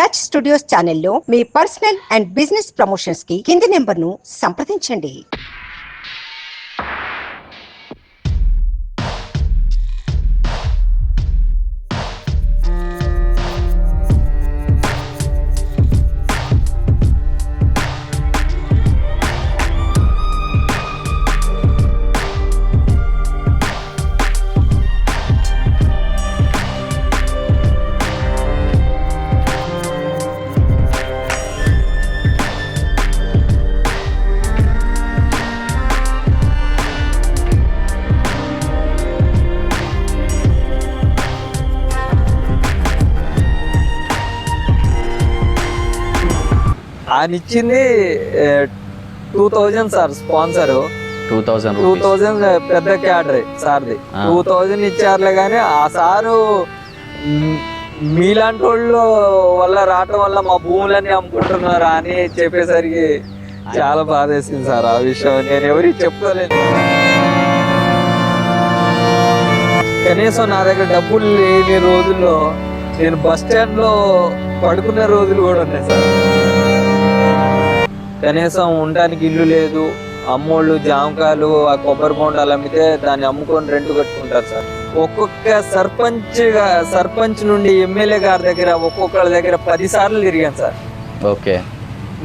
Touch studios ఛానల్లో మీ personal and business promotions కి కింది నెంబర్ను సంప్రదించండి. ఆయన ఇచ్చింది 2000 సార్ స్పాన్సర్ 2000 పెద్ద క్యాడరీ సార్ది 2000 ఇచ్చారులే కానీ ఆ సారు మీలాంటి వాళ్ళు వల్ల రావటం వల్ల మా భూములన్నీ అమ్ముకుంటున్నారా అని చెప్పేసరికి చాలా బాధేసింది సార్. ఆ విషయం నేను ఎవరికి చెప్పుకోలేదు. కనీసం నా దగ్గర డబ్బులు లేని రోజుల్లో నేను బస్ స్టాండ్ లో పడుకునే రోజులు కూడా ఉన్నాయి సార్. కనీసం ఉండడానికి ఇల్లు లేదు. అమ్మోళ్ళు జామకాయలు ఆ కొబ్బరి బొండాలు అమ్మితే దాన్ని అమ్ముకొని రెంట్ కట్టుకుంటారు సార్. ఒక్కొక్క సర్పంచ్ నుండి ఎమ్మెల్యే గారి దగ్గర ఒక్కొక్కళ్ళ దగ్గర 10 సార్లు తిరిగాను సార్. ఓకే,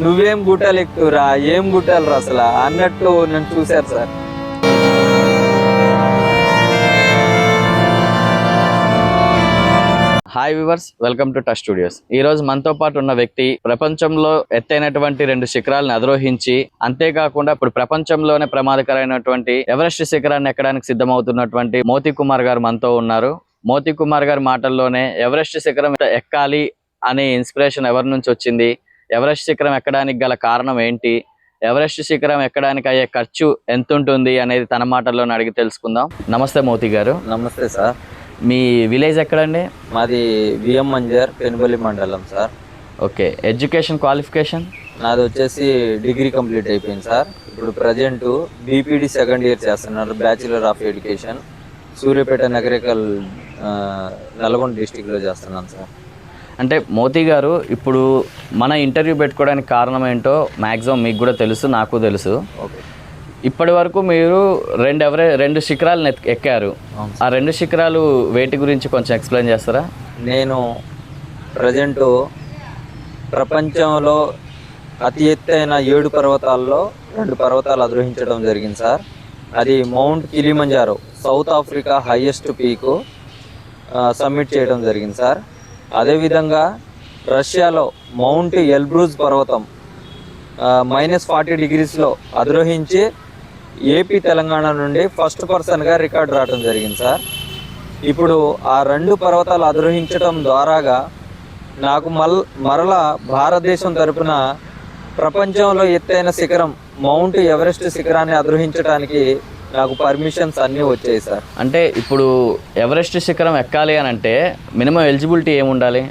నువ్వేం గుట్టలు ఎక్కువరా, ఏం గుట్టలు రా అసలు అన్నట్టు నన్ను చూశారు sir. Hi viewers, welcome to touch studios. ఈ రోజు మనతో పాటు ఉన్న వ్యక్తి ప్రపంచంలో ఎత్తైనటువంటి 2 శిఖరాలను అధిరోహించి, అంతేకాకుండా ఇప్పుడు ప్రపంచంలోనే ప్రమాదకరమైనటువంటి ఎవరెస్ట్ శిఖరాన్ని ఎక్కడానికి సిద్ధమవుతున్నటువంటి మోతీ కుమార్ గారు మనతో ఉన్నారు. మోతీ కుమార్ గారి మాటల్లోనే ఎవరెస్ట్ శిఖరం ఎక్కాలి అనే ఇన్స్పిరేషన్ ఎవరి నుంచి వచ్చింది, ఎవరెస్ట్ శిఖరం ఎక్కడానికి గల కారణం ఏంటి, ఎవరెస్ట్ శిఖరం ఎక్కడానికి అయ్యే ఖర్చు ఎంత ఉంటుంది అనేది తన మాటల్లోనే అడిగి తెలుసుకుందాం. నమస్తే మోతీ గారు. నమస్తే సార్. మీ విలేజ్ ఎక్కడండి? మాది విఎం మంజర్, పెనుబల్లి మండలం సార్. Okay, education qualification? నాది వచ్చేసి డిగ్రీ కంప్లీట్ అయిపోయింది సార్. ఇప్పుడు ప్రజెంట్ బీపీడీ సెకండ్ ఇయర్ చేస్తున్నారు, bachelor of education. Suryapet Nagarikal Nalgonda డిస్టిక్లో చేస్తున్నాను సార్. అంటే మోతీ గారు, ఇప్పుడు మన ఇంటర్వ్యూ పెట్టుకోవడానికి కారణం ఏంటో మ్యాక్సిమం మీకు కూడా తెలుసు, నాకు తెలుసు. ఓకే, ఇప్పటి వరకు మీరు 2 శిఖరాలను ఎక్కారు. ఆ 2 శిఖరాలు వేటి గురించి కొంచెం ఎక్స్ప్లెయిన్ చేస్తారా? నేను ప్రజెంట్ ప్రపంచంలో అతి ఎత్తైన 7 పర్వతాల్లో 2 పర్వతాలు అధిరోహించడం జరిగింది సార్. అది Mount Kilimanjaro, South Africa highest peak submit చేయడం జరిగింది సార్. అదేవిధంగా రష్యాలో మౌంట్ ఎల్బ్రూజ్ పర్వతం -40 డిగ్రీస్లో అధిరోహించి ఏపీ తెలంగాణ నుండి ఫస్ట్ పర్సన్గా రికార్డు రావడం జరిగింది సార్. ఇప్పుడు ఆ 2 పర్వతాలు అధిరోహించడం ద్వారాగా నాకు మరలా భారతదేశం తరపున ప్రపంచంలో ఎత్తైన శిఖరం మౌంట్ ఎవరెస్ట్ శిఖరాన్ని అధిరోహించడానికి నాకు పర్మిషన్స్ అన్నీ వచ్చాయి సార్. అంటే ఇప్పుడు ఎవరెస్ట్ శిఖరం ఎక్కాలి అని అంటే మినిమం ఎలిజిబిలిటీ ఏముండాలి?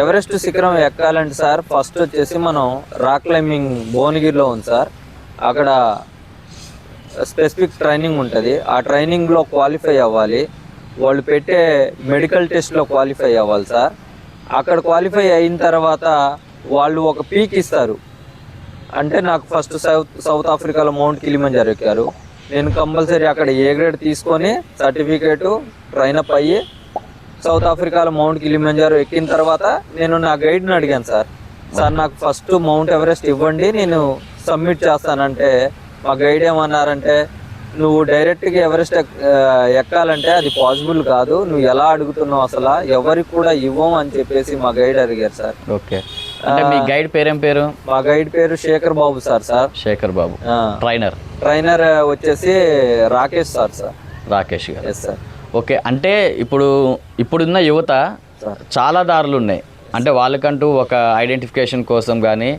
ఎవరెస్ట్ శిఖరం ఎక్కాలంటే సార్ ఫస్ట్ వచ్చేసి మనం రాక్ క్లైంబింగ్ భువనగిరిలో ఉంది సార్. అక్కడ స్పెసిఫిక్ ట్రైనింగ్ ఉంటుంది. ఆ ట్రైనింగ్లో క్వాలిఫై అవ్వాలి. వాళ్ళు పెట్టే మెడికల్ టెస్ట్లో క్వాలిఫై అవ్వాలి సార్. అక్కడ క్వాలిఫై అయిన తర్వాత వాళ్ళు ఒక పీక్ ఇస్తారు. అంటే నాకు ఫస్ట్ సౌత్ ఆఫ్రికాలో మౌంట్ కిలిమంజారో ఎక్కారు. నేను కంపల్సరీ అక్కడ ఏ గ్రేడ్ తీసుకొని సర్టిఫికేటు ట్రైనప్ అయ్యి సౌత్ ఆఫ్రికాలో మౌంట్ కిలిమంజారో ఎక్కిన తర్వాత నేను నా గైడ్ని అడిగాను సార్ నాకు ఫస్ట్ మౌంట్ ఎవరెస్ట్ ఇవ్వండి, నేను సబ్మిట్ చేస్తానంటే మా గైడ్ ఏమన్నారంటే, నువ్వు డైరెక్ట్గా ఎవరెస్ట్ ఎక్కాలంటే అది పాసిబుల్ కాదు, నువ్వు ఎలా అడుగుతున్నావు అసలు ఎవరికి కూడా ఇవ్వం అని చెప్పేసి మా గైడ్ అడిగారు సార్. ఓకే, మీ గైడ్ పేరేం పేరు? మా గైడ్ పేరు శేఖర్ బాబు సార్. శేఖర్ బాబు. ట్రైనర్ వచ్చేసి రాకేష్ సార్. రాకేష్ గారు. Yes sir. ఓకే, అంటే ఇప్పుడున్న యువత చాలా దారులు ఉన్నాయి. అంటే వాళ్ళకంటూ ఒక ఐడెంటిఫికేషన్ కోసం కానీ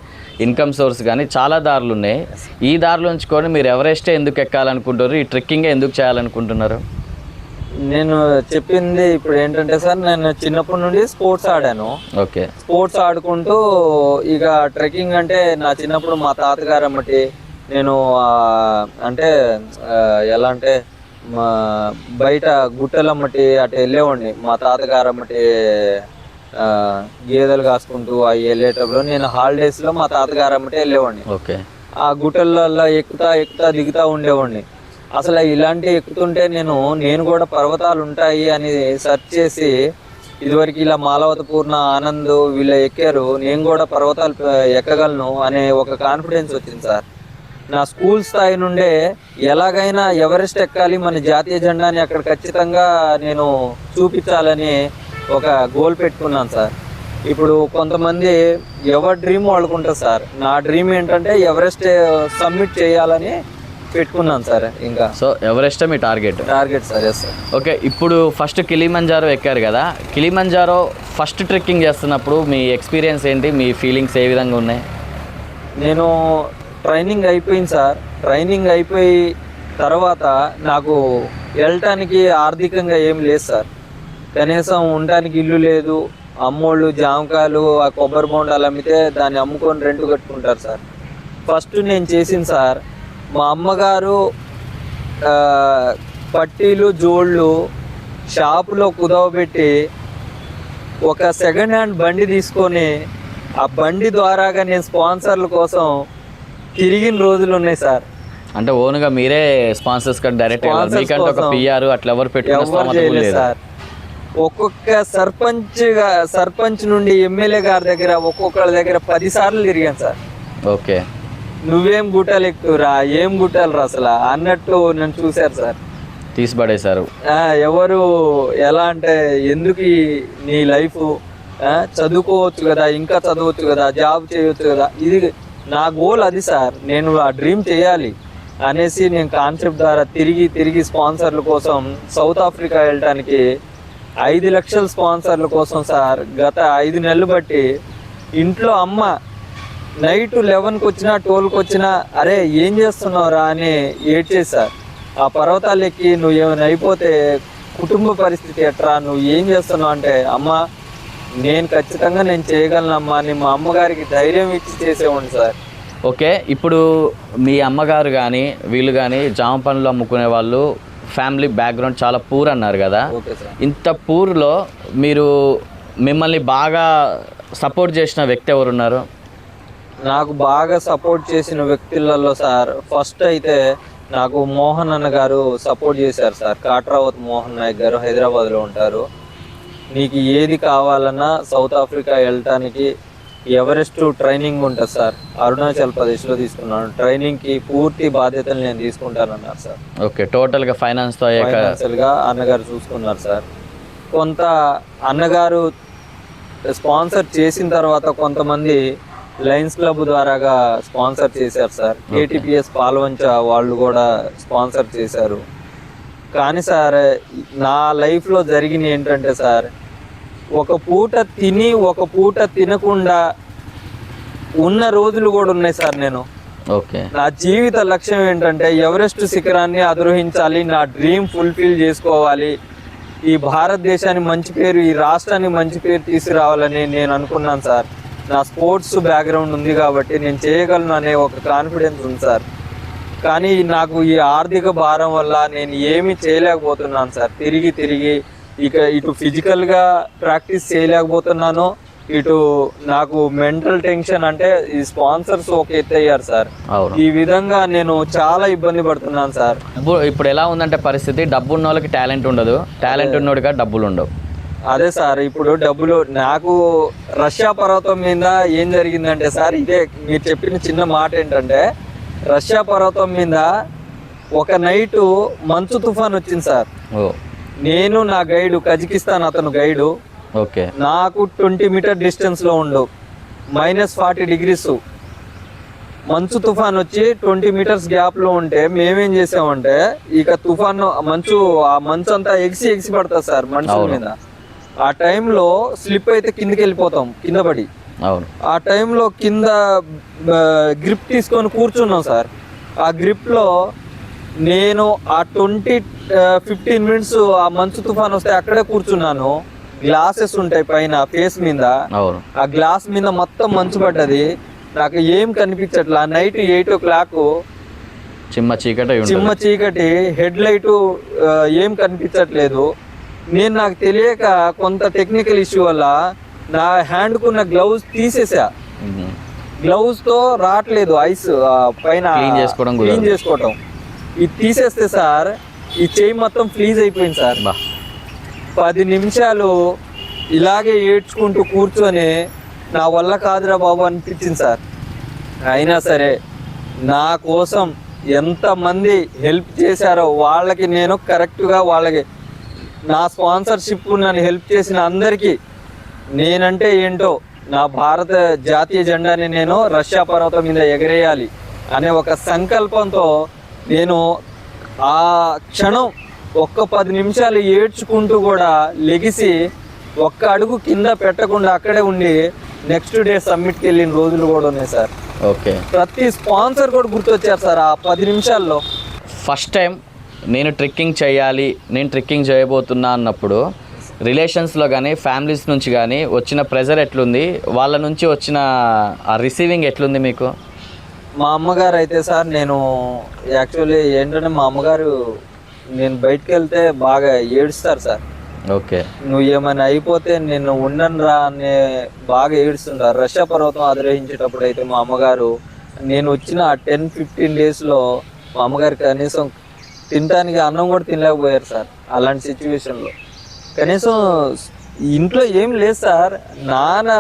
ఇన్కమ్ సోర్స్ కానీ చాలా దారులు ఉన్నాయి. ఈ దారులు ఉంచుకొని మీరు ఎవరెస్టే ఎందుకు ఎక్కాలనుకుంటారు, ఈ ట్రెక్కింగే ఎందుకు చేయాలనుకుంటున్నారు? నేను చెప్పింది ఇప్పుడు ఏంటంటే సార్, నేను చిన్నప్పటి నుండి స్పోర్ట్స్ ఆడాను. ఓకే, స్పోర్ట్స్ ఆడుకుంటూ ఇక ట్రెక్కింగ్ అంటే నా చిన్నప్పుడు మా తాతగారు అమ్మటి నేను అంటే ఎలా అంటే బయట గుట్టలమ్మటి అటు వెళ్ళేవాడిని. మా తాతగారు అమ్మటి గేదెలు కాసుకుంటూ అవి వెళ్ళేటప్పుడు నేను హాలిడేస్లో మా తాతగారు అమ్మటే వెళ్ళేవాడిని. ఓకే. ఆ గుట్టలలో ఎక్కుతా దిగుతా ఉండేవాడిని. అసలు ఇలాంటి ఎక్కుతుంటే నేను కూడా పర్వతాలు ఉంటాయి అని సెర్చ్ చేసి, ఇదివరకు ఇలా మాలవత పూర్ణ, ఆనంద్ వీళ్ళు ఎక్కారు, నేను కూడా పర్వతాలు ఎక్కగలను అనే ఒక కాన్ఫిడెన్స్ వచ్చింది సార్. నా స్కూల్ స్థాయి నుండే ఎలాగైనా ఎవరెస్ట్ ఎక్కాలి, మన జాతీయ జెండాని అక్కడ ఖచ్చితంగా నేను చూపించాలని ఒక గోల్ పెట్టుకున్నాను సార్. ఇప్పుడు కొంతమంది ఎవరి డ్రీమ్ వాళ్ళకుంటుంది సార్. నా డ్రీమ్ ఏంటంటే ఎవరెస్ట్ సబ్మిట్ చేయాలని పెట్టుకున్నాను సార్. ఇంకా సో ఎవరెస్ట్ మీ target sir. Yes sir. Okay. ఇప్పుడు ఫస్ట్ కిలిమంజారో ఎక్కారు కదా, కిలిమంజారో ఫస్ట్ ట్రెక్కింగ్ చేస్తున్నప్పుడు మీ ఎక్స్పీరియన్స్ ఏంటి, మీ ఫీలింగ్స్ ఏ విధంగా ఉన్నాయి? నేను ట్రైనింగ్ అయిపోయింది సార్. ట్రైనింగ్ అయిపోయి తర్వాత నాకు వెళ్ళటానికి ఆర్థికంగా ఏం లేదు సార్. కనీసం ఉండటానికి ఇల్లు లేదు. అమ్మోళ్ళు జామకాయలు, ఆ కొబ్బరి బొండాలు అమ్మితే దాన్ని అమ్ముకొని రెంట్ కట్టుకుంటారు సార్. ఫస్ట్ నేను చేసింది సార్, మా అమ్మగారు పట్టీలు జోళ్ళు షాపులో కుదవబెట్టి ఒక సెకండ్ హ్యాండ్ బండి తీసుకొని ఆ బండి ద్వారాగా నేను స్పాన్సర్ల కోసం తిరిగిన రోజులు ఉన్నాయి సార్. అంటే ఓన్గా మీరే స్పాన్సర్స్ డైరెక్ట్ మీకంటే ఒక పిఆర్ అట్లా ఎవరు ఎవరు పెట్టుకున్నారు చేయలేదు సార్. ఒక్కొక్క సర్పంచ్ నుండి ఎమ్మెల్యే గారి దగ్గర ఒక్కొక్కళ్ళ దగ్గర 10 సార్లు తిరిగాను సార్. ఓకే. నువ్వేం గుట్టలు ఎక్కుతురా, ఏం గుట్టలు రా అసలు అన్నట్టు నన్ను చూశారు సార్. తీసిపడేశారు. ఎవరు ఎలా అంటే, ఎందుకు నీ లైఫ్, చదువుకోవచ్చు కదా, ఇంకా చదవచ్చు కదా, జాబ్ చేయవచ్చు కదా, ఇది నా గోల్ అది సార్. నేను ఆ డ్రీమ్ చేయాలి అనేసి నేను కాన్సెప్ట్ ద్వారా తిరిగి స్పాన్సర్ల కోసం సౌత్ ఆఫ్రికా వెళ్ళడానికి 5 లక్షల స్పాన్సర్ల కోసం సార్ గత 5 నెలలు బట్టి ఇంట్లో అమ్మ నైట్ 11కి వచ్చినా 12కి వచ్చినా అరే ఏం చేస్తున్నావురా అని ఏడ్చేసారు. ఆ పర్వతాలు ఎక్కి నువ్వు ఏమైనా అయిపోతే కుటుంబ పరిస్థితి ఎట్రా, నువ్వు ఏం చేస్తున్నావు అంటే, అమ్మ నేను ఖచ్చితంగా నేను చేయగలనమ్మా అని మా అమ్మగారికి ధైర్యం ఇచ్చి చేసేవాడిని సార్. ఓకే. ఇప్పుడు మీ అమ్మగారు కానీ వీళ్ళు కానీ జామ పండ్లు అమ్ముకునే వాళ్ళు ఫ్యామిలీ బ్యాక్గ్రౌండ్ చాలా పూర్ అన్నారు కదా. Okay sir. ఇంత పూర్లో మీరు మిమ్మల్ని బాగా సపోర్ట్ చేసిన వ్యక్తి ఎవరున్నారు? నాకు బాగా సపోర్ట్ చేసిన వ్యక్తులలో సార్ ఫస్ట్ అయితే నాకు మోహన్ అన్న గారు సపోర్ట్ చేశారు సార్. కాట్రావత్ మోహన్ నాయక్ గారు హైదరాబాద్లో ఉంటారు. నీకు ఏది కావాలన్నా సౌత్ ఆఫ్రికా వెళ్ళటానికి ఎవరెస్ట్ ట్రైనింగ్ ఉంటుంది సార్. అరుణాచల్ ప్రదేశ్లో తీసుకున్నాను. ట్రైనింగ్కి పూర్తి బాధ్యతలు నేను తీసుకుంటానన్నారు సార్. ఓకే. టోటల్గా ఫైనాన్షియల్గా అన్నగారు చూసుకున్నారు సార్. కొంత అన్నగారు స్పాన్సర్ చేసిన తర్వాత కొంతమంది లయన్స్ క్లబ్ ద్వారాగా స్పాన్సర్ చేశారు సార్. ఏటీపీఎస్ పాల్వంచ వాళ్ళు కూడా స్పాన్సర్ చేశారు. కానీ సార్ నా లైఫ్లో జరిగింది ఏంటంటే సార్, ఒక పూట తిని ఒక పూట తినకుండా ఉన్న రోజులు కూడా ఉన్నాయి సార్. ఓకే. నా జీవిత లక్ష్యం ఏంటంటే ఎవరెస్ట్ శిఖరాన్ని అధిరోహించాలి, నా డ్రీమ్ ఫుల్ఫిల్ చేసుకోవాలి, ఈ భారతదేశానికి మంచి పేరు, ఈ రాష్ట్రానికి మంచి పేరు తీసుకురావాలని నేను అనుకున్నాను సార్. నా స్పోర్ట్స్ బ్యాక్గ్రౌండ్ ఉంది కాబట్టి నేను చేయగలను అనే ఒక కాన్ఫిడెన్స్ ఉంది సార్. కానీ నాకు ఈ ఆర్థిక భారం వల్ల నేను ఏమీ చేయలేకపోతున్నాను సార్. తిరిగి ఇటు ఫిజికల్గా ప్రాక్టీస్ చేయలేకపోతున్నాను, ఇటు నాకు మెంటల్ టెన్షన్. అంటే ఈ స్పాన్సర్స్ ఒక ఎత్తు అయ్యారు సార్. ఈ విధంగా నేను చాలా ఇబ్బంది పడుతున్నాను సార్. ఇప్పుడు ఎలా ఉందంటే పరిస్థితి, డబ్బు ఉన్న వాళ్ళకి టాలెంట్ ఉండదు, టాలెంట్ ఉన్నోడిగా డబ్బులు ఉండవు. అదే సార్, ఇప్పుడు డబ్బులు నాకు రష్యా పర్వతం మీద ఏం జరిగిందంటే సార్, ఇదే మీరు చెప్పిన చిన్న మాట ఏంటంటే, రష్యా పర్వతం మీద ఒక నైటు మంచు తుఫాన్ వచ్చింది సార్. నేను నా గైడు కజకిస్తాన్ అతను గైడు, ఓకే, నాకు 20 మీటర్ డిస్టెన్స్ లో ఉండు, -40 డిగ్రీస్ మంచు తుఫాన్ వచ్చి 20 మీటర్స్ గ్యాప్ లో ఉంటే మేమేం చేసామంటే, ఇక తుఫాన్ ఆ మంచు అంతా ఎగిసి పడుతుంది సార్ మనుషుల మీద. ఆ టైంలో స్లిప్ అయితే కిందకి వెళ్ళిపోతాం, కింద పడి. ఆ టైంలో కింద గ్రిప్ తీసుకొని కూర్చున్నాం సార్. ఆ గ్రిప్ లో నేను ఆ 15 మినిట్స్ ఆ మంచు తుఫాన్ వస్తే అక్కడే కూర్చున్నాను. గ్లాసెస్ ఉంటాయి పైన ఫేస్ మీద, ఆ గ్లాస్ మీద మొత్తం మంచు పడ్డది. నాకు ఏం కనిపించట్లా. నైట్ 8 o'clock, చిమ్మ చీకటి, హెడ్ లైట్ ఏం కనిపించట్లేదు. నాకు తెలియక కొంత టెక్నికల్ ఇష్యూ వల్ల నా హ్యాండ్కున్న గ్లౌజ్ తీసేసా, గ్లౌజ్తో రావట్లేదు ఐస్ పైన క్లీన్ చేసుకోవటం. ఇది తీసేస్తే సార్ ఈ చేయి మొత్తం ఫ్రీజ్ అయిపోయింది సార్. 10 నిమిషాలు ఇలాగే ఏడ్చుకుంటూ కూర్చొని నా వల్ల కాదురా బాబు అనిపించింది సార్. అయినా సరే నా కోసం ఎంతమంది హెల్ప్ చేశారో వాళ్ళకి నేను కరెక్ట్గా వాళ్ళకి నా స్పాన్సర్షిప్ నన్ను హెల్ప్ చేసిన అందరికీ నేనంటే ఏంటో, నా భారత జాతీయ జెండాని నేను రష్యా పర్వతం మీద ఎగరేయాలి అనే ఒక సంకల్పంతో నేను ఆ క్షణం ఒక్క 10 నిమిషాలు ఏడ్చుకుంటూ కూడా లెగిసి ఒక్క అడుగు కింద పెట్టకుండా అక్కడే ఉండి నెక్స్ట్ డే సమ్మిట్కి వెళ్ళిన రోజులు కూడా ఉన్నాయి సార్. ఓకే, ప్రతి స్పాన్సర్ కూడా గుర్తొచ్చారు సార్ ఆ 10 నిమిషాల్లో. ఫస్ట్ టైం నేను ట్రెక్కింగ్ చేయాలి, నేను ట్రెక్కింగ్ చేయబోతున్నా అన్నప్పుడు రిలేషన్స్లో కానీ ఫ్యామిలీస్ నుంచి కానీ వచ్చిన ప్రెజర్ ఎట్లుంది, వాళ్ళ నుంచి వచ్చిన ఆ రిసీవింగ్ ఎట్లుంది మీకు? మా అమ్మగారు అయితే సార్, నేను యాక్చువల్లీ ఏంటంటే మా అమ్మగారు నేను బయటకు వెళ్తే బాగా ఏడుస్తారు సార్. ఓకే, నువ్వు ఏమైనా అయిపోతే నేను ఉండను రా అని బాగా ఏడుస్తుంటారు. రష్యా పర్వతం ఆగ్రహించేటప్పుడు అయితే మా అమ్మగారు, నేను వచ్చిన 10-15 డేస్లో మా అమ్మగారు కనీసం తినడానికి అన్నం కూడా తినలేకపోయారు సార్. అలాంటి సిచ్యువేషన్లో కనీసం ఇంట్లో ఏం లేదు సార్. నాన్న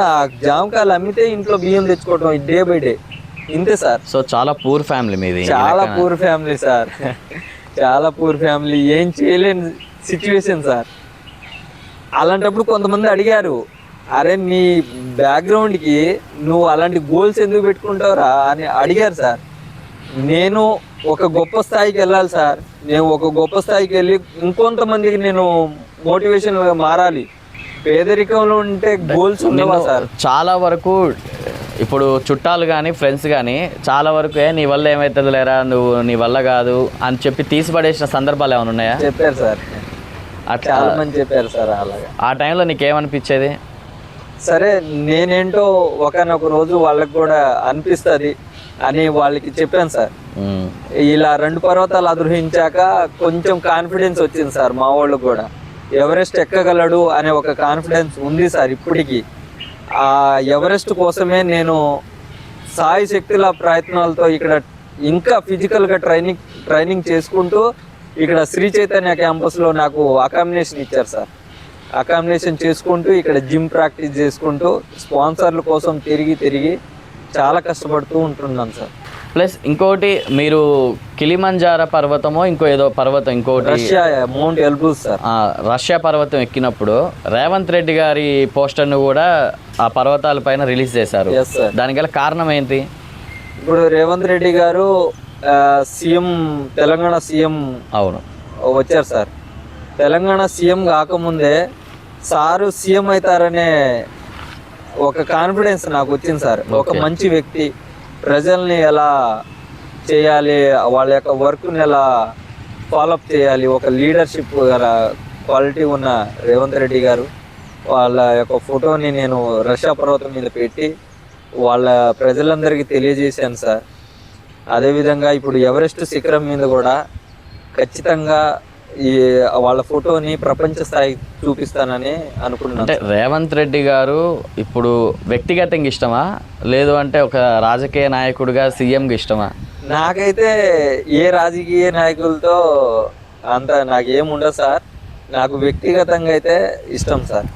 జామకాయలు అమ్మితే ఇంట్లో బియ్యం తెచ్చుకోవడం డే బై డే, ఇంతే సార్. సో చాలా పూర్ ఫ్యామిలీ మీది. చాలా పూర్ ఫ్యామిలీ సార్, చాలా పూర్ ఫ్యామిలీ. ఏం చేయలేని సిచ్యువేషన్ సార్. అలాంటప్పుడు కొంతమంది అడిగారు, అరే నీ బ్యాక్గ్రౌండ్కి నువ్వు అలాంటి గోల్స్ ఎందుకు పెట్టుకుంటావురా అని అడిగారు సార్. నేను ఒక గొప్ప స్థాయికి వెళ్ళాలి సార్. నేను ఒక గొప్ప స్థాయికి వెళ్ళి ఇంకొంతమందికి నేను మోటివేషన్గా మారాలి. పేదరికంలో ఉంటే గోల్స్ ఉండవా సార్? చాలా వరకు ఇప్పుడు చుట్టాలు కానీ ఫ్రెండ్స్ కానీ చాలా వరకు నీ వల్ల ఏమవుతుంది లేరా, నువ్వు నీ వల్ల కాదు అని చెప్పి తీసిపడేసిన సందర్భాలు ఏమైనా ఉన్నాయా? చెప్పారు సార్, చాలా మంది చెప్పారు సార్. అలాగే ఆ టైంలో నీకేమనిపించేది? సరే నేనేంటో ఒకనొక రోజు వాళ్ళకి కూడా అనిపిస్తుంది అని వాళ్ళకి చెప్పాను సార్. ఇలా 2 పర్వతాలు అధిరోహించాక కొంచెం కాన్ఫిడెన్స్ వచ్చింది సార్ మా వాళ్ళకు కూడా. ఎవరెస్ట్ ఎక్కగలడు అనే ఒక కాన్ఫిడెన్స్ ఉంది సార్ ఇప్పటికీ. ఆ ఎవరెస్ట్ కోసమే నేను సాయి శక్తుల ప్రయత్నాలతో ఇక్కడ ఇంకా ఫిజికల్గా ట్రైనింగ్ చేసుకుంటూ ఇక్కడ శ్రీ చైతన్య క్యాంపస్లో నాకు అకామిడేషన్ ఇచ్చారు సార్. అకామిడేషన్ చేసుకుంటూ ఇక్కడ జిమ్ ప్రాక్టీస్ చేసుకుంటూ స్పాన్సర్ల కోసం తిరిగి చాలా కష్టపడుతూ ఉంటున్నాను సార్. ప్లస్ ఇంకోటి, మీరు కిలిమంజారో పర్వతమో ఇంకో ఏదో పర్వతం, ఇంకోటి Russia mount Elbrus sir, Russia పర్వతం ఎక్కినప్పుడు రేవంత్ రెడ్డి గారి పోస్టర్ను కూడా ఆ పర్వతాల పైన రిలీజ్ చేశారు. దానిగల కారణం ఏంటి? ఇప్పుడు రేవంత్ రెడ్డి గారు సీఎం, తెలంగాణ సీఎం అవును వచ్చారు సార్. తెలంగాణ సీఎం కాకముందే సారు సీఎం అవుతారనే ఒక కాన్ఫిడెన్స్ నాకు వచ్చింది సార్. ఒక మంచి వ్యక్తి, ప్రజల్ని ఎలా చేయాలి, వాళ్ళ యొక్క వర్క్ని ఎలా ఫాలోఅప్ చేయాలి, ఒక లీడర్షిప్ క్వాలిటీ ఉన్న రేవంత్ రెడ్డి గారు. వాళ్ళ యొక్క ఫోటోని నేను రష్యా పర్వతం మీద పెట్టి వాళ్ళ ప్రజలందరికీ తెలియజేశాను సార్. అదేవిధంగా ఇప్పుడు ఎవరెస్ట్ శిఖరం మీద కూడా ఖచ్చితంగా ఈ వాళ్ళ ఫోటోని ప్రపంచ స్థాయి చూపిస్తానని అనుకున్నాను. అంటే రేవంత్ రెడ్డి గారు ఇప్పుడు వ్యక్తిగతంగా ఇష్టమా, లేదు అంటే ఒక రాజకీయ నాయకుడిగా సీఎంగా ఇష్టమా? నాకైతే ఏ రాజకీయ నాయకులతో అంత నాకేముండదు సార్. నాకు వ్యక్తిగతంగా అయితే ఇష్టం సార్.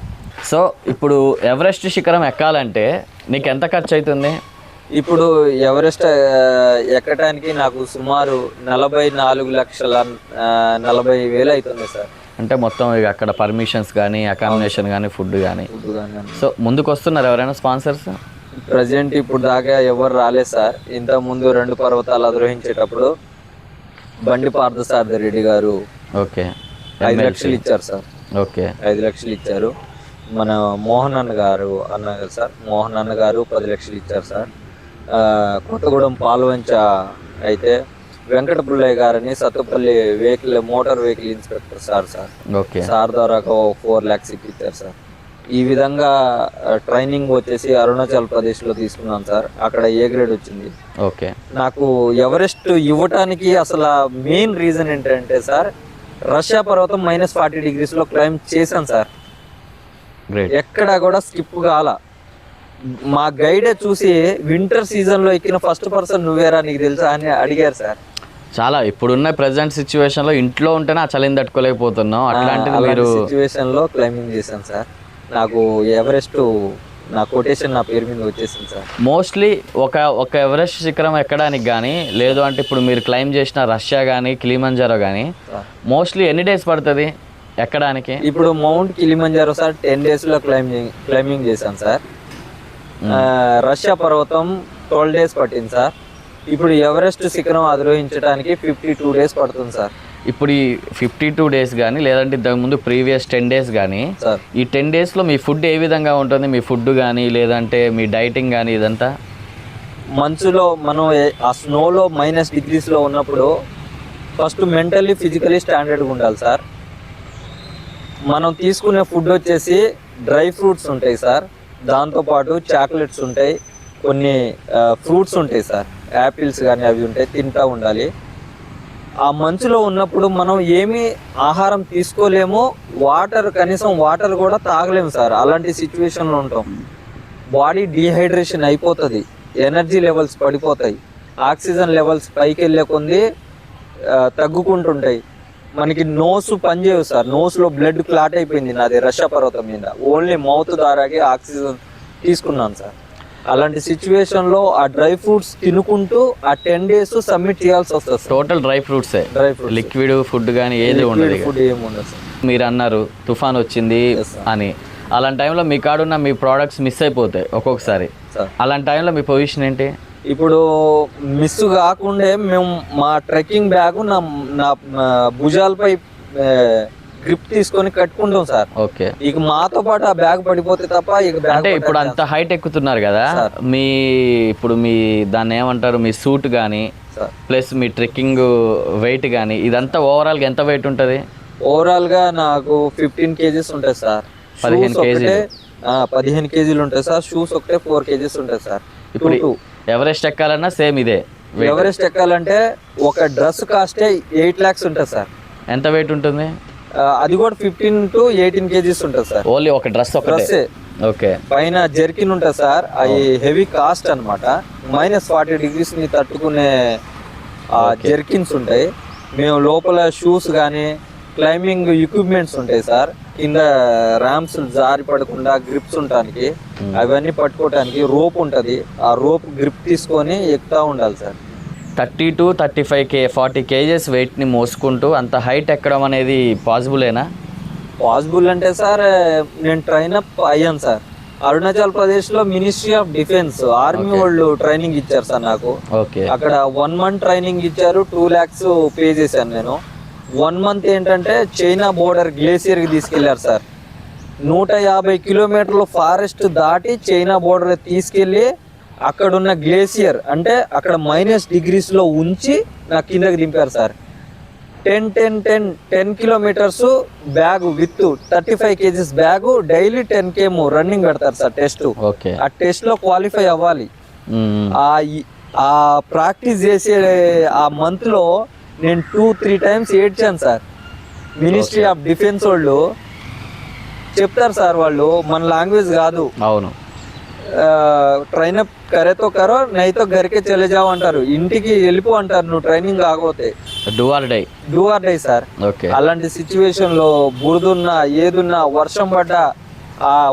సో ఇప్పుడు ఎవరెస్ట్ శిఖరం ఎక్కాలంటే నీకు ఎంత ఖర్చు అవుతుంది? ఇప్పుడు ఎవరెస్ట్ ఎక్కడానికి నాకు సుమారు 44,40,000 అవుతుంది సార్. అంటే మొత్తం ఇక అక్కడ పర్మిషన్స్ కానీ, అకామిడేషన్ కానీ, ఫుడ్ కానీ. సో ముందుకు వస్తున్నారు ఎవరైనా స్పాన్సర్స్? ప్రజెంట్ ఇప్పుడు దాకా ఎవరు రాలేదు సార్. ఇంతకుముందు 2 పర్వతాలు అధిరోహించేటప్పుడు బండి పార్థసారథి రెడ్డి గారు ఓకే 5 లక్షలు ఇచ్చారు సార్. ఓకే 5 లక్షలు ఇచ్చారు. మన మోహన్ అన్న గారు అన్నారు సార్, మోహన్ అన్న గారు 10 లక్షలు ఇచ్చారు సార్. కొత్తగూడెం పాల్వంచ అయితే వెంకట పుల్లయ్య గారని Sathupalli motor vehicle inspector sir sir ద్వారా 4 lakhs ఇప్పించారు సార్. ఈ విధంగా ట్రైనింగ్ వచ్చేసి అరుణాచల్ ప్రదేశ్లో తీసుకున్నాను సార్. అక్కడ ఏ గ్రేడ్ వచ్చింది. ఓకే, నాకు ఎవరెస్ట్ ఇవ్వటానికి అసలు మెయిన్ రీజన్ ఏంటంటే సార్, రష్యా పర్వతం -40 degreesలో క్లైంబ్ చేశాను సార్. గ్రేట్. ఎక్కడా కూడా స్కిప్ కాల. మా గైడే చూసి వింటర్ సీజన్ లో ఎక్కిన ఫస్ట్ పర్సన్ నువ్వేరా, నీకు తెలుసా అని అడిగారు సార్. చాలా ఇప్పుడున్న ప్రెసెంట్ సిచ్యువేషన్ లో ఇంట్లో ఉంటేనే ఆ చలిని తట్టుకోలేకపోతున్నాం, అట్లాంటిది మీరు సిచ్యువేషన్ లో క్లైంబింగ్ చేశాను సార్. నాకు ఎవరెస్ట్ నా కొటేషన్ నా పేరు మీద వచ్చేసింది సార్. మోస్ట్లీ ఒక ఎవరెస్ట్ శిఖరం ఎక్కడానికి కానీ లేదు అంటే ఇప్పుడు మీరు క్లైమ్ చేసిన రష్యా కానీ కిలిమంజారో కానీ మోస్ట్లీ ఎన్ని డేస్ పడుతుంది ఎక్కడానికి? ఇప్పుడు మౌంట్ కిలిమంజారో సార్ 10 days లో క్లైంబింగ్ చేశాను సార్. రష్యా పర్వతం 12 days పట్టింది సార్. ఇప్పుడు ఎవరెస్ట్ శిఖరం అధిరోహించడానికి 52 days పడుతుంది సార్. ఇప్పుడు ఈ 52 days కానీ లేదంటే ఇంతకుముందు ప్రీవియస్ 10 days కానీ సార్, ఈ 10 daysలో మీ ఫుడ్ ఏ విధంగా ఉంటుంది? మీ ఫుడ్ కానీ లేదంటే మీ డైటింగ్ కానీ ఇదంతా? మంచులో మనం ఆ స్నోలో -degreesలో ఉన్నప్పుడు ఫస్ట్ మెంటల్లీ ఫిజికలీ స్టాండర్డ్గా ఉండాలి సార్. మనం తీసుకునే ఫుడ్ వచ్చేసి డ్రై ఫ్రూట్స్ ఉంటాయి సార్, దాంతోపాటు చాక్లెట్స్ ఉంటాయి, కొన్ని ఫ్రూట్స్ ఉంటాయి సార్, యాపిల్స్ కానీ అవి ఉంటాయి, తింటూ ఉండాలి. ఆ మంచులో ఉన్నప్పుడు మనం ఏమీ ఆహారం తీసుకోలేము, కనీసం వాటర్ కూడా తాగలేము సార్. అలాంటి సిచ్యువేషన్లో ఉంటాం. బాడీ డీహైడ్రేషన్ అయిపోతుంది, ఎనర్జీ లెవెల్స్ పడిపోతాయి, ఆక్సిజన్ లెవెల్స్ పైకి వెళ్ళే కొంది తగ్గుకుంటుంటాయి. మనకి నోస్ పనిచేయవు సార్. నోస్లో బ్లడ్ క్లాట్ అయిపోయింది నాది రష్యా పర్వతం మీద. ఓన్లీ మౌత్ ద్వారాగే ఆక్సిజన్ తీసుకున్నాను సార్. అలాంటి సిచ్యువేషన్లో ఆ డ్రై ఫ్రూట్స్ తినుకుంటూ ఆ 10 days సబ్మిట్ చేయాల్సి వస్తుంది sir. Total dry fruits, liquid food కానీ ఏది ఉండదు, ఫుడ్ ఏమి ఉండదు సార్. మీరు అన్నారు తుఫాన్ వచ్చింది అని, అలాంటి టైంలో మీ కాడున్న మీ ప్రోడక్ట్స్ మిస్ అయిపోతాయి ఒక్కొక్కసారి. అలాంటి టైంలో మీ పొజిషన్ ఏంటి? ఇప్పుడు మిస్ కాకుండా మేము మా ట్రెక్కింగ్ బ్యాగ్ నా భుజాలపై గ్రిప్ తీసుకొని కట్టుకుంటాం సార్. ఓకే. ఇక మాతో పాటు ఆ బ్యాగ్ పడిపోతే తప్ప ఇక బ్యాగ్ అంటే ఇప్పుడు అంత హైట్ ఎక్కుతున్నారు కదా, ఇప్పుడు మీ దాన్ని ఏమంటారు, మీ సూట్ కానీ ప్లస్ మీ ట్రెక్కింగ్ వెయిట్ కానీ ఇదంతా ఓవరాల్గా ఎంత వెయిట్ ఉంటుంది? ఓవరాల్గా నాకు 15 kgs ఉంటుంది సార్. 15 kg 15 kg ఉంటాయి సార్. షూస్ ఒకటే 4 kgs ఉంటాయి సార్. ఇప్పుడు ఎవరెస్ట్ ఎక్కాలన్నా సేమ్ ఇదే? ఎవరెస్ట్ ఎక్కాలంటే ఒక డ్రెస్ కాస్టే 8 lakhs ఉంటుంది సార్. ఎంత వెయిట్ ఉంటుంది? అది కూడా 15 to 18 kgs ఉంటుంది సార్. ఓన్లీ ఒక డ్రెస్ డ్రెస్సే. ఓకే. పైన జెర్కిన్ ఉంటుంది సార్, అది హెవీ కాస్ట్ అనమాట. -40 degrees ని తట్టుకునే జెర్కిన్స్ ఉంటాయి. మేము లోపల షూస్ కానీ క్లైంబింగ్ ఎక్విప్మెంట్స్ ఉంటాయి సార్. కింద ర్యాంప్స్ జారి పడకుండా గ్రిప్స్ ఉండడానికి, అవన్నీ పట్టుకోవడానికి రోప్ ఉంటుంది. ఆ రోప్ గ్రిప్ తీసుకొని ఎక్కుతూ ఉండాలి సార్. 30 to 35 40 kgs వెయిట్ని మోసుకుంటూ అంత హైట్ ఎక్కడం అనేది పాసిబులేనా? పాసిబుల్ అంటే సార్, నేను ట్రైన్ అప్ అయ్యాను సార్. అరుణాచల్ ప్రదేశ్లో మినిస్ట్రీ ఆఫ్ డిఫెన్స్ ఆర్మీ వాళ్ళు ట్రైనింగ్ ఇచ్చారు సార్ నాకు. ఓకే. అక్కడ 1 month ట్రైనింగ్ ఇచ్చారు, 2 lakhs పే చేశాను నేను. 1 month ఏంటంటే చైనా బోర్డర్ గ్లేసియర్కి తీసుకెళ్లారు సార్. 150 kilometers ఫారెస్ట్ దాటి చైనా బోర్డర్ తీసుకెళ్ళి అక్కడున్న గ్లేసియర్ అంటే అక్కడ -degrees లో ఉంచి నాకు కిందకి దింపారు sir. 10 kilometers bag with 35 kgs bag, daily 10 km running పెడతారు సార్ టెస్ట్. ఓకే. ఆ టెస్ట్ లో క్వాలిఫై అవ్వాలి. ఆ ప్రాక్టీస్ చేసే ఆ మంత్ లో నేను 2-3 times ఏడ్చాను సార్. మినిస్ట్రీ ఆఫ్ డిఫెన్స్ వాళ్ళు చెప్తారు సార్, వాళ్ళు మన లాంగ్వేజ్ కాదు. అవును. ట్రైన్ అప్ కరేతో కరో నైతో గరికే చలే జావ్ అంటారు, ఇంటికి వెళ్ళిపో అంటారు నువ్వు ట్రైనింగ్ కాకపోతే. Do or die sir. Okay. అలాంటి సిచ్యువేషన్ లో బురదున్నా ఏదున్నా వర్షం పడ్డా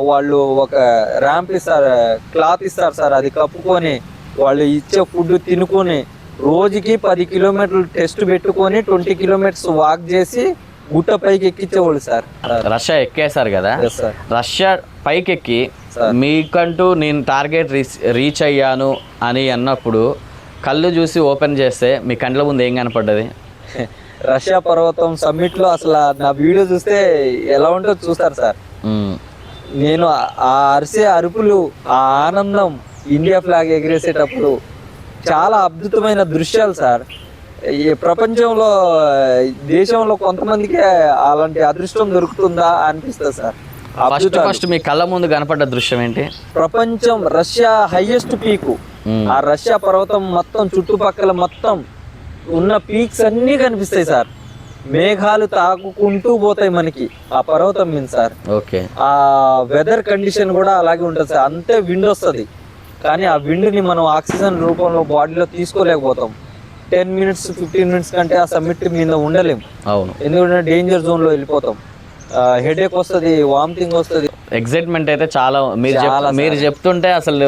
వాళ్ళు ఒక ర్యాంప్ ఇస్తారు, క్లాత్ ఇస్తారు సార్, అది కప్పుకొని వాళ్ళు ఇచ్చే ఫుడ్ తినుకొని రోజుకి 10 kilometers టెస్ట్ పెట్టుకొని 20 kilometers వాక్ చేసి గుట్ట పైకి ఎక్కించేవాళ్ళు సార్. రష్యా ఎక్కేసారు కదా, సార్ రష్యా పైకి ఎక్కి మీకంటూ నేను టార్గెట్ రీచ్ అయ్యాను అని అన్నప్పుడు కళ్ళు చూసి ఓపెన్ చేస్తే మీ కండ్ల ముందు ఏం కనపడ్డది? రష్యా పర్వతం సమ్మిట్ లో అసలు నా వీడియో చూస్తే ఎలా ఉంటుందో చూస్తారు సార్. నేను ఆ అరిసే అరుపులు, ఆ ఆనందం, ఇండియా ఫ్లాగ్ ఎగిరేసేటప్పుడు చాలా అద్భుతమైన దృశ్యాలు సార్. ఈ ప్రపంచంలో దేశంలో కొంతమందికి అలాంటి అదృష్టం దొరుకుతుందా అనిపిస్తుంది సార్. ఫస్ట్ మీ కళ్ళ ముందు కనపడ్డ దృశ్యం ఏంటి? ప్రపంచం రష్యా హైయెస్ట్ పీకు, ఆ రష్యా పర్వతం మొత్తం చుట్టుపక్కల మొత్తం ఉన్న పీక్స్ అన్నీ కనిపిస్తాయి సార్. మేఘాలు తాకుకుంటూ పోతాయి మనకి ఆ పర్వతం మీద సార్. ఓకే. ఆ వెదర్ కండిషన్ కూడా అలాగే ఉంటుంది సార్. అంతే విండ్ వస్తుంది, కానీ ఆ విండ్ని మనం ఆక్సిజన్ రూపంలో బాడీలో తీసుకోలేకపోతాం. 10 minutes 15 minutes కంటే ఆ సమ్మిట్ మీద ఉండలేం. అవును. ఎందుకంటే డేంజర్ జోన్లో వెళ్ళిపోతాం. హెడేక్ వస్తుంది, వామిటింగ్ వస్తుంది. ఎక్సైట్మెంట్ అయితే చాలా. మీరు చెప్తుంటే అసలు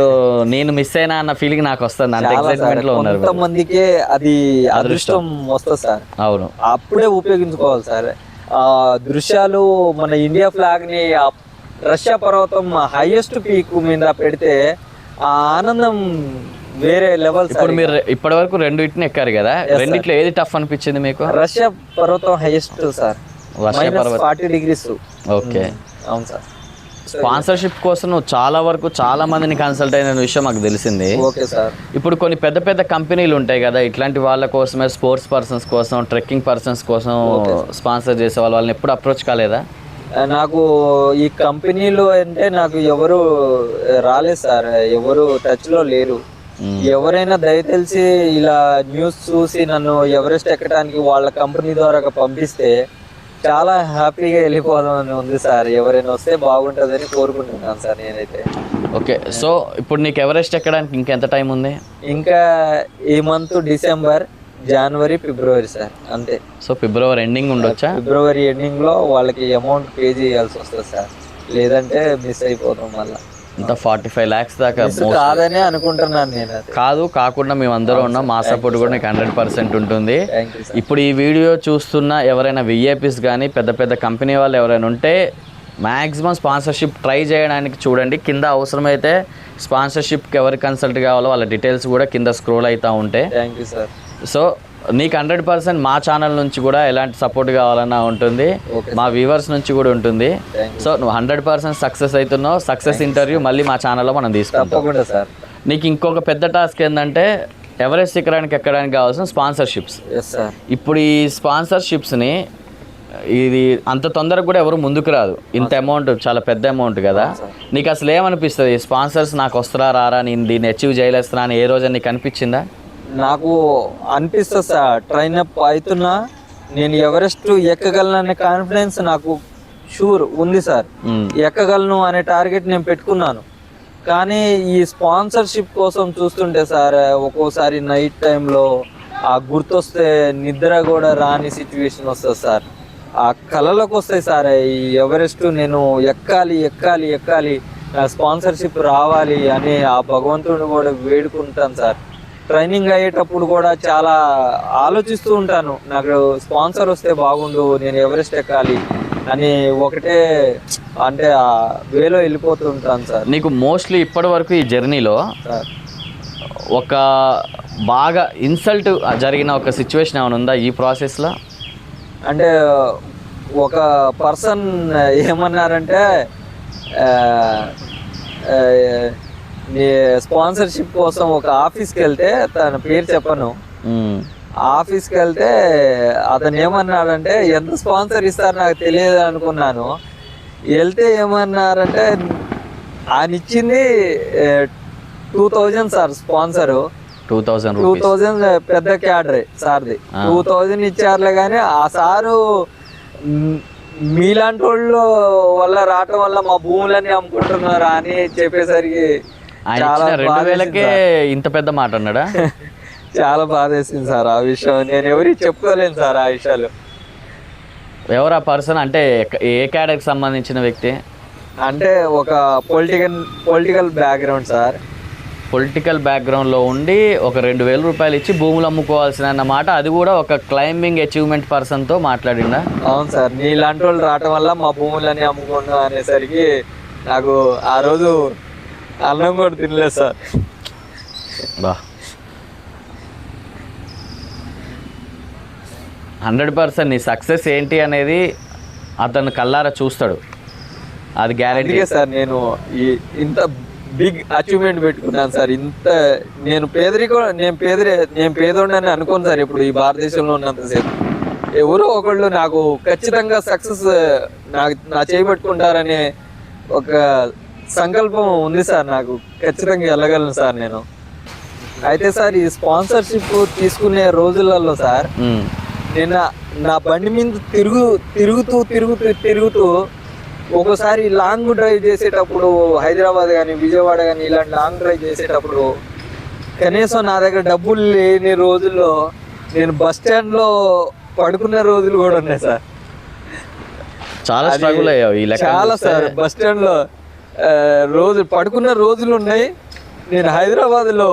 నేను మిస్ అయినా అన్న ఫీలింగ్ నాకు వస్తుంది. అంత ఎక్సైట్మెంట్ లో ఉన్నారు. కొంతమందికే అది అదృష్టం వస్తుంది సార్. అవును, అప్పుడే ఉపయోగించుకోవాలి సార్. ఆ దృశ్యాలు మన ఇండియా ఫ్లాగ్ ని రష్యా పర్వతం హైయెస్ట్ పీక్ మీద పెడితే ఆ ఆనందం వేరే లెవెల్. ఇప్పుడు మీరు ఇప్పటి వరకు రెండిటిని ఎక్కారు కదా, రెండిట్లో ఏది టఫ్ అనిపించింది మీకు? రష్యా పర్వతం హైయెస్ట్ సార్, -40 degrees. ఓకే. అవును సార్. స్పాన్సర్షిప్ కోసం నువ్వు చాలా మందిని కన్సల్ట్ అయిన విషయం మాకు తెలిసింది. Okay sir. ఇప్పుడు కొన్ని పెద్ద పెద్ద కంపెనీలు ఉంటాయి కదా, ఇట్లాంటి వాళ్ళ కోసమే స్పోర్ట్స్ పర్సన్స్ కోసం, ట్రెక్కింగ్ పర్సన్స్ కోసం స్పాన్సర్ చేసే వాళ్ళని ఎప్పుడు అప్రోచ్ కాలేదా? నాకు ఈ కంపెనీలు అంటే నాకు ఎవరు రాలేదు సార్, ఎవరు టచ్ లో లేరు. ఎవరైనా దయతెలిసి ఇలా న్యూస్ చూసి నన్ను ఎవరెస్ట్ ఎక్కడానికి వాళ్ళ కంపెనీ ద్వారా పంపిస్తే చాలా హ్యాపీగా వెళ్ళిపోదామని ఉంది సార్. ఎవరైనా వస్తే బాగుంటుందని కోరుకుంటున్నాను సార్ నేనైతే. ఓకే. సో ఇప్పుడు నీకు ఎవరెస్ట్ ఎక్కడానికి ఇంకెంత టైం ఉంది? ఇంకా ఈ మంత్ డిసెంబర్, జనవరి, ఫిబ్రవరి సార్, అంతే. సో ఫిబ్రవరి ఎండింగ్ ఉండొచ్చా? ఫిబ్రవరి ఎండింగ్ లో వాళ్ళకి అమౌంట్ పే చేయాల్సి వస్తుంది సార్, లేదంటే మిస్ అయిపోతాం మళ్ళీ. ఇంత 45 lakhs దాకా కాదని అనుకుంటున్నాను నేను. కాకుండా మేము అందరూ ఉన్నాం, మా సపోర్ట్ కూడా నీకు 100% ఉంటుంది. ఇప్పుడు ఈ వీడియో చూస్తున్న ఎవరైనా విఐపీస్ కానీ పెద్ద పెద్ద కంపెనీ వాళ్ళు ఎవరైనా ఉంటే మ్యాక్సిమం స్పాన్సర్షిప్ ట్రై చేయడానికి చూడండి. కింద అవసరమైతే స్పాన్సర్షిప్కి ఎవరు కన్సల్ట్ కావాలో వాళ్ళ డీటెయిల్స్ కూడా కింద స్క్రోల్ అవుతూ ఉంటాయి. Thank you sir. సో నీకు 100% మా ఛానల్ నుంచి కూడా ఎలాంటి సపోర్ట్ కావాలన్నా ఉంటుంది, మా వ్యూవర్స్ నుంచి కూడా ఉంటుంది. సో నువ్వు 100% సక్సెస్ అవుతున్నావు. సక్సెస్ ఇంటర్వ్యూ మళ్ళీ మా ఛానల్లో మనం తీసుకుంటాం సార్. నీకు ఇంకొక పెద్ద టాస్క్ ఏంటంటే ఎవరెస్ట్ శిఖరానికి ఎక్కడానికి కావాల్సిన స్పాన్సర్షిప్స్. ఇప్పుడు ఈ స్పాన్సర్షిప్స్ని ఇది అంత తొందరగా కూడా ఎవరు ముందుకు రాదు. ఇంత అమౌంట్ చాలా పెద్ద అమౌంట్ కదా. నీకు అసలు ఏమనిపిస్తుంది? స్పాన్సర్స్ నాకు వస్తారా రారా, నేను దీన్ని అచీవ్ చేయలేస్తున్నా అని ఏ రోజు నీకు అనిపించిందా? నాకు అనిపిస్తుంది సార్, ట్రైన్ అప్ అవుతున్నా నేను ఎవరెస్ట్ ఎక్కగలననే కాన్ఫిడెన్స్ నాకు షూర్ ఉంది సార్. ఎక్కగలను అనే టార్గెట్ నేను పెట్టుకున్నాను. కానీ ఈ స్పాన్సర్షిప్ కోసం చూస్తుంటే సార్ ఒక్కోసారి నైట్ టైంలో ఆ గుర్తొస్తే నిద్ర కూడా రాని సిచ్యువేషన్ వస్తుంది సార్. ఆ కళలకు వస్తాయి సార్. ఈ ఎవరెస్ట్ నేను ఎక్కాలి ఎక్కాలి ఎక్కాలి, నా స్పాన్సర్షిప్ రావాలి అని ఆ భగవంతుడిని కూడా వేడుకుంటాను సార్. ట్రైనింగ్ అయ్యేటప్పుడు కూడా చాలా ఆలోచిస్తూ ఉంటాను, నాకు స్పాన్సర్ వస్తే బాగుండు, నేను ఎవరెస్ట్ ఎక్కాలి అని ఒకటే అంటే ఆ వేలో వెళ్ళిపోతూ ఉంటాను సార్. నీకు మోస్ట్లీ ఇప్పటి వరకు ఈ జర్నీలో ఒక బాగా ఇన్సల్ట్ జరిగిన ఒక సిచ్యువేషన్ ఏమైనా ఉందా ఈ ప్రాసెస్లో? అంటే ఒక పర్సన్ ఏమన్నారంటే స్పాన్సర్షిప్ కోసం ఒక ఆఫీస్కి వెళ్తే, తన పేరు చెప్పను, ఆఫీస్కి వెళ్తే అతను ఏమన్నాడంటే ఎంత స్పాన్సర్ ఇస్తారు నాకు తెలియదు అనుకున్నాను. వెళ్తే ఏమన్నారంటే ఆయన ఇచ్చింది 2000 సార్ స్పాన్సరు. 2000 పెద్ద క్యాడరే సార్ది. 2000 ఇచ్చారులే, కానీ ఆ సారు మీలాంటి వాళ్ళు వల్ల రావటం వల్ల మా భూములన్నీ అమ్ముకుంటున్నారా అని చెప్పేసరికి చాలా 2000కే ఇంత పెద్ద మాట అన్నాడా? చాలా బాధేసింది సార్ ఆ విషయం. నేను ఎవరికి చెప్పుకోలేను సార్ ఆ విషయాలు. ఎవరు ఆ పర్సన్? అంటే ఏ కేటగిరీకి సంబంధించిన వ్యక్తి? అంటే ఒక పొలిటికల్ బ్యాక్గ్రౌండ్ సార్. పొలిటికల్ బ్యాక్గ్రౌండ్లో ఉండి ఒక 2000 రూపాయలు ఇచ్చి భూములు అమ్ముకోవాల్సిన అన్నమాట. అది కూడా ఒక క్లైంబింగ్ అచీవ్మెంట్ పర్సన్తో మాట్లాడిందా? అవును సార్. నీలాంటి వాళ్ళు రావటం వల్ల మా భూములన్నీ అమ్ముకున్నా అనేసరికి నాకు ఆ రోజు అన్నం కూడా తినలేదు సార్. బా 100% నీ సక్సెస్ ఏంటి అనేది అతను కల్లారా చూస్తాడు, అది గ్యారెంటీ సార్. నేను ఇంత బిగ్ అచీవ్మెంట్ పెట్టుకున్నాను సార్. ఇంత నేను పేదోడని అనుకోను సార్. ఇప్పుడు ఈ భారతదేశంలో ఉన్నంతసేపు ఎవరో ఒకళ్ళు నాకు ఖచ్చితంగా సక్సెస్ నా చేయబెట్టుకుంటారనే ఒక సంకల్పం ఉంది సార్. నాకు ఖచ్చితంగా వెళ్ళగలను సార్ నేను. అయితే సార్ ఈ స్పాన్సర్షిప్ తీసుకునే రోజులలో సార్ నిన్న నా బండి మీద తిరుగుతూ ఒకసారి లాంగ్ డ్రైవ్ చేసేటప్పుడు హైదరాబాద్ కానీ విజయవాడ కానీ ఇలాంటి లాంగ్ డ్రైవ్ చేసేటప్పుడు కనీసం నా దగ్గర డబ్బులు లేని రోజుల్లో నేను బస్ స్టాండ్లో పడుకున్న రోజులు కూడా ఉన్నాయి సార్. చాలా అది స్ట్రగుల్ అయ్యావు ఈ లెక్క చాలా చూస్తే. సార్, బస్ స్టాండ్లో పడుకున్న రోజులు ఉన్నాయి. నేను హైదరాబాద్లో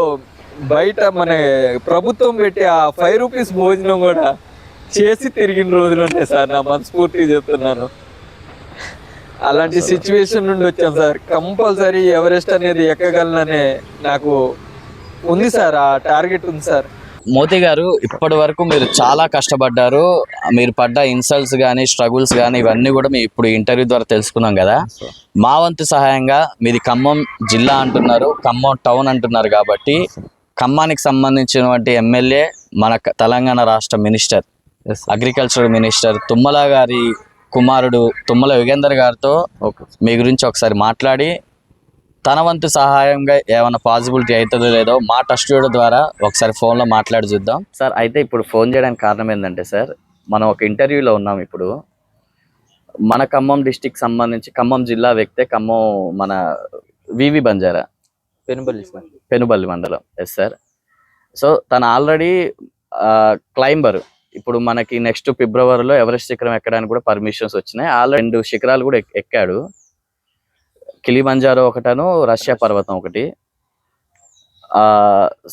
బయట మన ప్రభుత్వం పెట్టి ఆ 5 రూపీస్ భోజనం కూడా చేసి తిరిగిన రోజులు ఉన్నాయి సార్. నా మనస్ఫూర్తిగా చెప్తున్నాను. అలాంటి సిచ్యువేషన్ నుండి వచ్చాం సార్. కంపల్సరీ ఎవరెస్ట్ అనేది ఎక్కగలననే నాకు ఉంది సార్, ఆ టార్గెట్ ఉంది సార్. మోతి గారు, ఇప్పటి వరకు మీరు చాలా కష్టపడ్డారు. మీరు పడ్డ ఇన్సల్ట్స్ కానీ స్ట్రగుల్స్ కానీ ఇవన్నీ కూడా మేము ఇప్పుడు ఇంటర్వ్యూ ద్వారా తెలుసుకున్నాం కదా. మా వంతు సహాయంగా మీది ఖమ్మం జిల్లా అంటున్నారు, ఖమ్మం టౌన్ అంటున్నారు కాబట్టి ఖమ్మానికి సంబంధించినటువంటి ఎమ్మెల్యే మన తెలంగాణ రాష్ట్ర మినిస్టర్, అగ్రికల్చర్ మినిస్టర్ తుమ్మల గారి కుమారుడు తుమ్మల యుగేందర్ గారితో మీ గురించి ఒకసారి మాట్లాడి తన వంతు సహాయంగా ఏమైనా పాసిబిలిటీ అవుతుందో లేదో మా టచ్ స్టూడియో ద్వారా ఒకసారి ఫోన్లో మాట్లాడి చూద్దాం. సార్, అయితే ఇప్పుడు ఫోన్ చేయడానికి కారణం ఏంటంటే సార్, మనం ఒక ఇంటర్వ్యూలో ఉన్నాం. ఇప్పుడు మన ఖమ్మం డిస్టిక్ సంబంధించి ఖమ్మం జిల్లా వ్యక్తే, ఖమ్మం మన వివి బంజారా పెనుబల్లి మండలం. Yes sir. సో తను ఆల్రెడీ క్లైంబర్. ఇప్పుడు మనకి నెక్స్ట్ ఫిబ్రవరిలో ఎవరెస్ట్ శిఖరం ఎక్కడానికి కూడా పర్మిషన్స్ వచ్చినాయి. ఆల్రెడీ 2 శిఖరాలు కూడా ఎక్కాడు. కిలిమంజారో ఒకటను, రష్యా పర్వతం ఒకటి.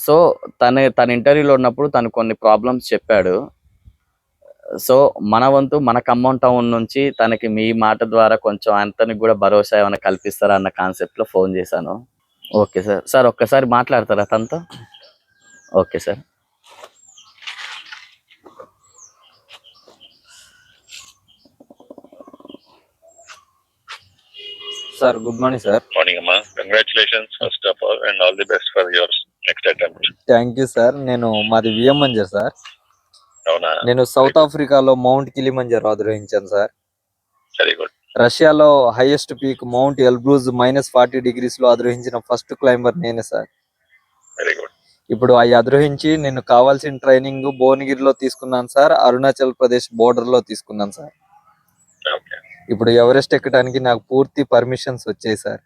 సో తన ఇంటర్వ్యూలో ఉన్నప్పుడు తను కొన్ని ప్రాబ్లమ్స్ చెప్పాడు. సో మన వంతు మన ఖమ్మం టౌన్ నుంచి తనకి మీ మాట ద్వారా కొంచెం అంతనికి కూడా భరోసా ఏమైనా కల్పిస్తారా అన్న కాన్సెప్ట్లో ఫోన్ చేశాను. Okay sir. సార్ ఒక్కసారి మాట్లాడతారా తనతో? Okay sir. Sir, good morning sir. Morning అమ్మా. Congratulations first of all and all the best for your next attempt. Thank you sir. మాది వియమంజర్ సార్. అవునా? నేను సౌత్ ఆఫ్రికాలో మౌంట్ కిలిమంజారో అధిరోహించాను సార్. Very good. రష్యాలో highest peak mount Elbrus -40 degrees లో అధిరోహించిన ఫస్ట్ క్లైంబర్ నేనే సార్. Very good. ఇప్పుడు అవి అధిరోహించి నేను కావాల్సిన ట్రైనింగ్ భువనగిరిలో తీసుకున్నాను సార్. అరుణాచల్ ప్రదేశ్ బోర్డర్ లో తీసుకున్నాను సార్. ఓకే. ఇప్పుడు ఎవరెస్ట్ ఎక్కడానికి నాకు పూర్తి పర్మిషన్స్ వచ్చాయి సార్.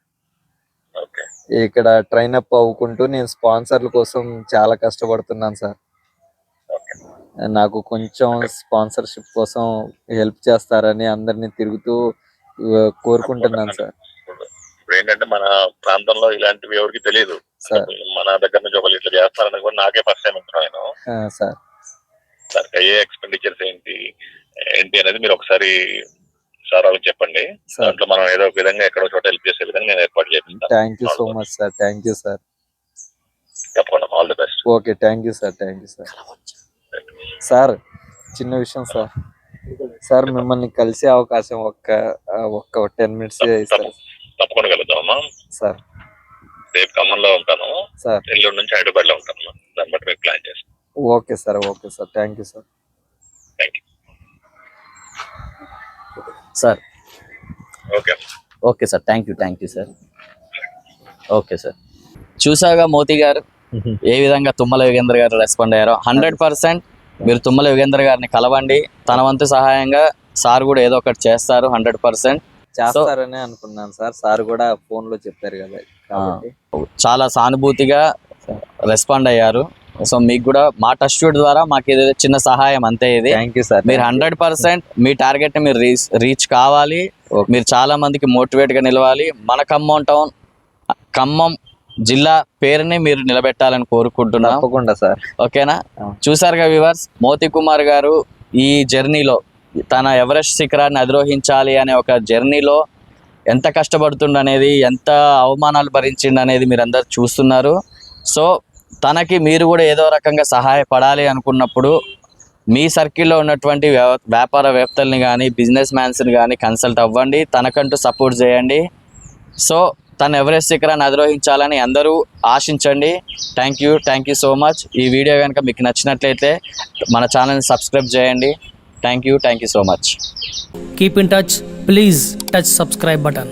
ఓకే. ఇక్కడ ట్రైన్ అప్ అవ్వుకుంటూ నేను స్పాన్సర్ల కోసం చాలా కష్టపడుతున్నాను సార్. ఓకే. నాకు కొంచెం స్పాన్సర్షిప్ కోసం హెల్ప్ చేస్తారని అందరినీ తిరుగుతూ కోరుకుంటున్నాను సార్. ఇప్పుడు ఏంటంటే మన ప్రాంతంలో ఇలాంటివి ఎవరికి తెలియదు సార్. మన దగ్గర నుంచి ఒకళ్ళు ఇట్లా చేస్తారని కూడా నాకే ఫస్ట్ టైం వింటున్నాను. సార్, దానికి అయ్యే ఎక్స్పెండిచర్స్ ఏంటి అనేది మీరు ఒకసారి సార్ వాళ్ళకి చెప్పండి. దాంట్లో మనం ఏదో ఒక విధంగా ఎక్కడో చోట హెల్ప్ చేసే విధంగా నేను ఏర్పాటు చేపిస్తాను. Thank you so much sir. Thank you sir. తప్పకుండా. All the best. Okay, thank you sir. Thank you sir. Sir, చిన్న విషయం సార్. సార్, మిమ్మల్ని కలిసే అవకాశం ఒక్క 10 minutes ఇస్తారు తప్పకుండా కలుద్దామమ్మా. సార్. రేపు ఖమ్మంలో ఉంటాను సార్. ఎల్లుండి నుంచి హైదరాబాద్ లో ఉంటాను. దాన్ని బట్టి మీకు ప్లాన్ చేస్తాను. Okay sir. Okay sir. Thank you sir. Thank you sir. Okay. Okay sir. Thank you sir. Okay sir. చూసాగా మోతి గారు ఏ విధంగా తుమ్మల యుగేందర్ గారు రెస్పాండ్ అయ్యారో. 100% మీరు తుమ్మల యుగేందర్ గారిని కలవండి. తన వంతు సహాయంగా సార్ కూడా ఏదో ఒకటి చేస్తారు. 100% చేస్తారని అనుకున్నాను సార్. సార్ కూడా ఫోన్ లో చెప్పారు కదా కాబట్టి చాలా సానుభూతిగా రెస్పాండ్ అయ్యారు. సో మీకు కూడా మా టచ్ స్టూడియో ద్వారా మాకు ఇది చిన్న సహాయం అంతే. ఇది థ్యాంక్ యూ సార్. మీరు 100% మీ టార్గెట్ ని మీరు రీచ్ కావాలి. మీరు చాలా మందికి మోటివేట్ గా నిలవాలి. మన ఖమ్మం టౌన్, ఖమ్మం జిల్లా పేరుని మీరు నిలబెట్టాలని కోరుకుంటున్నాం. తప్పకుండా సార్. ఓకేనా? చూసారుగా వ్యూవర్స్, మోతి కుమార్ గారు ఈ జర్నీలో తన ఎవరెస్ట్ శిఖరాన్ని అధిరోహించాలి అనే ఒక జర్నీలో ఎంత కష్టపడుతుండనేది, ఎంత అవమానాలు భరించిండనేది మీరు అందరు చూస్తున్నారు. సో తనకి మీరు కూడా ఏదో రకంగా సహాయపడాలి అనుకున్నప్పుడు మీ సర్కిల్లో ఉన్నటువంటి వ్యాపారవేత్తల్ని కానీ బిజినెస్ మ్యాన్స్ని కానీ కన్సల్ట్ అవ్వండి. తనకంటూ సపోర్ట్ చేయండి. సో తను ఎవరెస్ట్ శిఖరాన్ని అధిరోహించాలని అందరూ ఆశించండి. Thank you so much. ఈ వీడియో కనుక మీకు నచ్చినట్లయితే మన ఛానల్ని సబ్స్క్రైబ్ చేయండి. Thank you so much. Keep in touch. Please touch subscribe button.